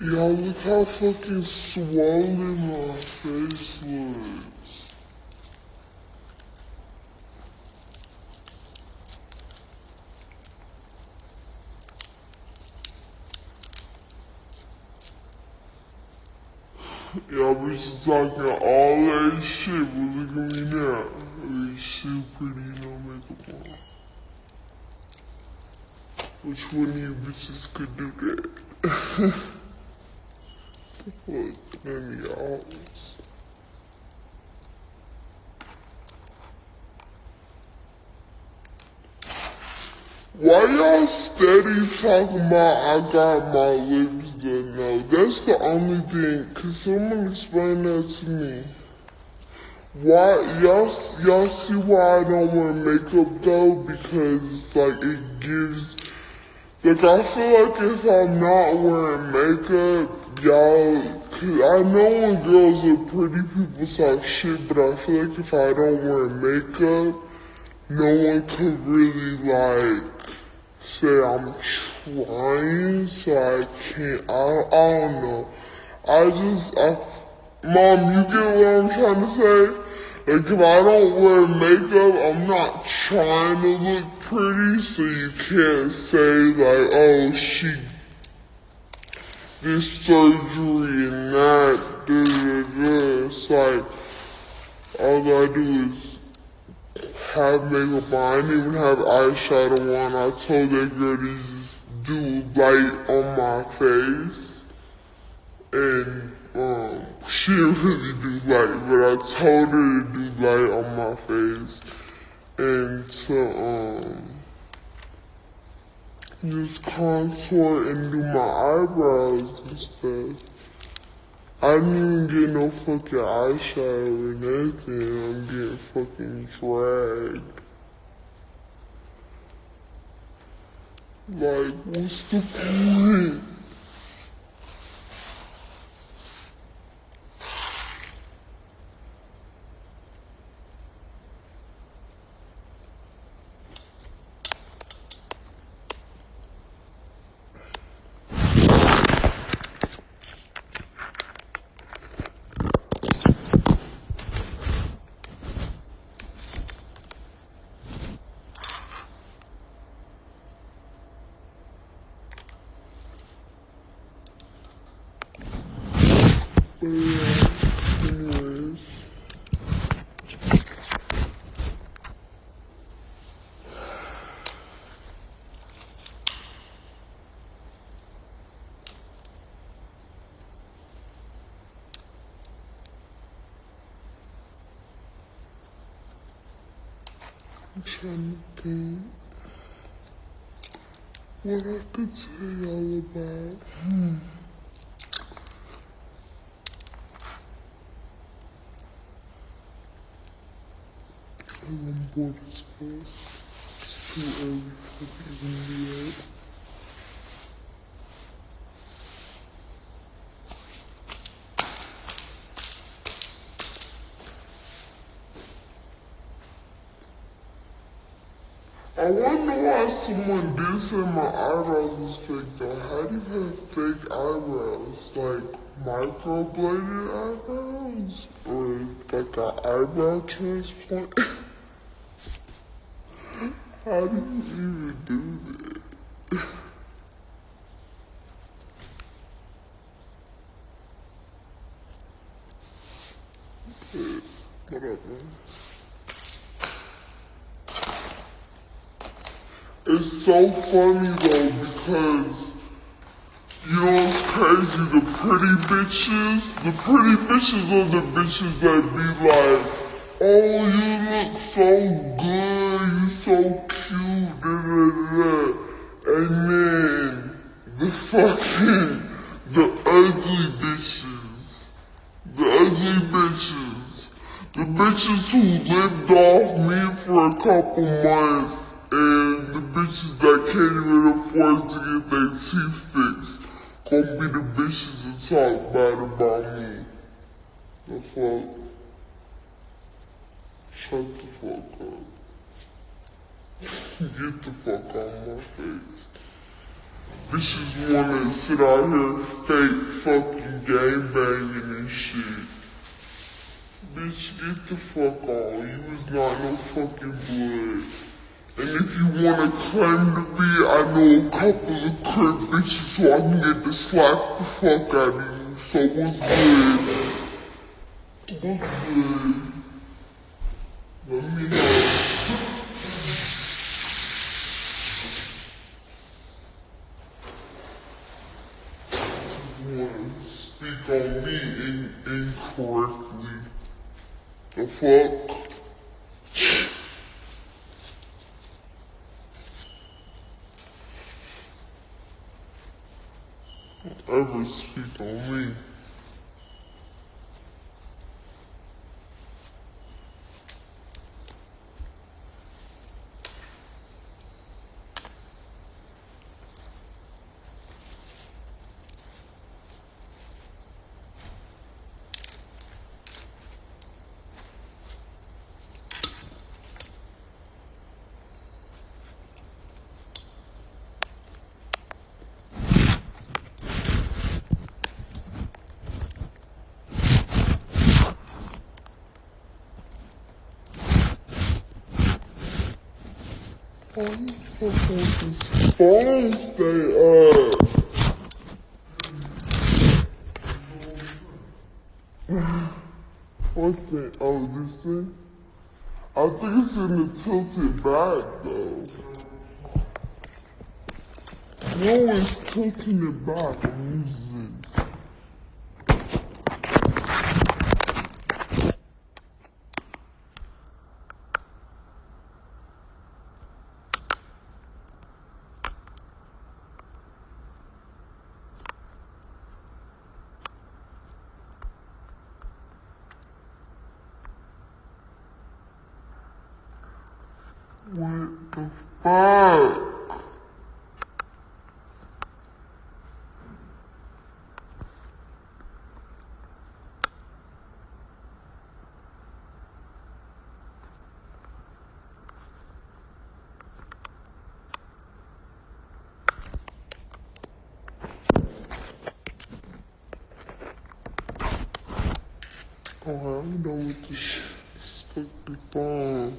Y'all look how fucking swollen my face looks. Y'all bitches talking all that shit, but look at me now. I mean, shit pretty, no makeup on. Which one of you bitches could do that? The fuck, none of y'all. Why y'all steady talking about I got my lips done? No, that's the only thing. Can someone explain that to me? Why y'all see why I don't wear makeup though? Because like it gives, like I feel like if I'm not wearing makeup, y'all, cause I know when girls are pretty people talk shit, but I feel like if I don't wear makeup, no one could really like say I'm trying, so I can't, I don't know. Mom, you get what I'm trying to say? Like if I don't wear makeup, I'm not trying to look pretty, so you can't say like, oh, she this surgery and that, It's like, all I do is have makeup on. I didn't even have eyeshadow on. I told that girl to just do light on my face. And, she didn't really do light, but I told her to do light on my face. And to, just contour and do my eyebrows and stuff. I didn't even get no fucking eyeshadow or nothing. I'm getting fucking dragged. Like, what's the point? But yeah, anyways. I'm trying to think what I could tell y'all about. I'm bored as fuck. It's too early for me to be up. I wonder why someone did say my eyebrows was fake though. How do you have fake eyebrows? Like microbladed eyebrows? Or like an eyebrow transplant? How do you even do that? Whatever. It's so funny though because, you know what's crazy? The pretty bitches are the bitches that be like, oh, you look so good, you so cute, And then the ugly bitches, the bitches who lived off me for a couple months, and the bitches that can't even afford to get their teeth fixed, gonna be the bitches that talk bad about me. The fuck? Shut the fuck up. Get the fuck out of my face. Bitches wanna sit out here fake fucking game banging and shit. Bitch, get the fuck on. You is not no fucking blood. And if you wanna claim to be, I know a couple of crip bitches so I can get to slap the fuck out of you. So what's good? What's good? Let me know. Wanna speak on me incorrectly. The fuck? Don't ever speak on me. Why you fucking with this phone stay up? What's that? Oh, this thing? I think it's in the tilted back though. No, it's tilting it back. I'm using this. What the fuck? Oh, I'm done with this fucking phone.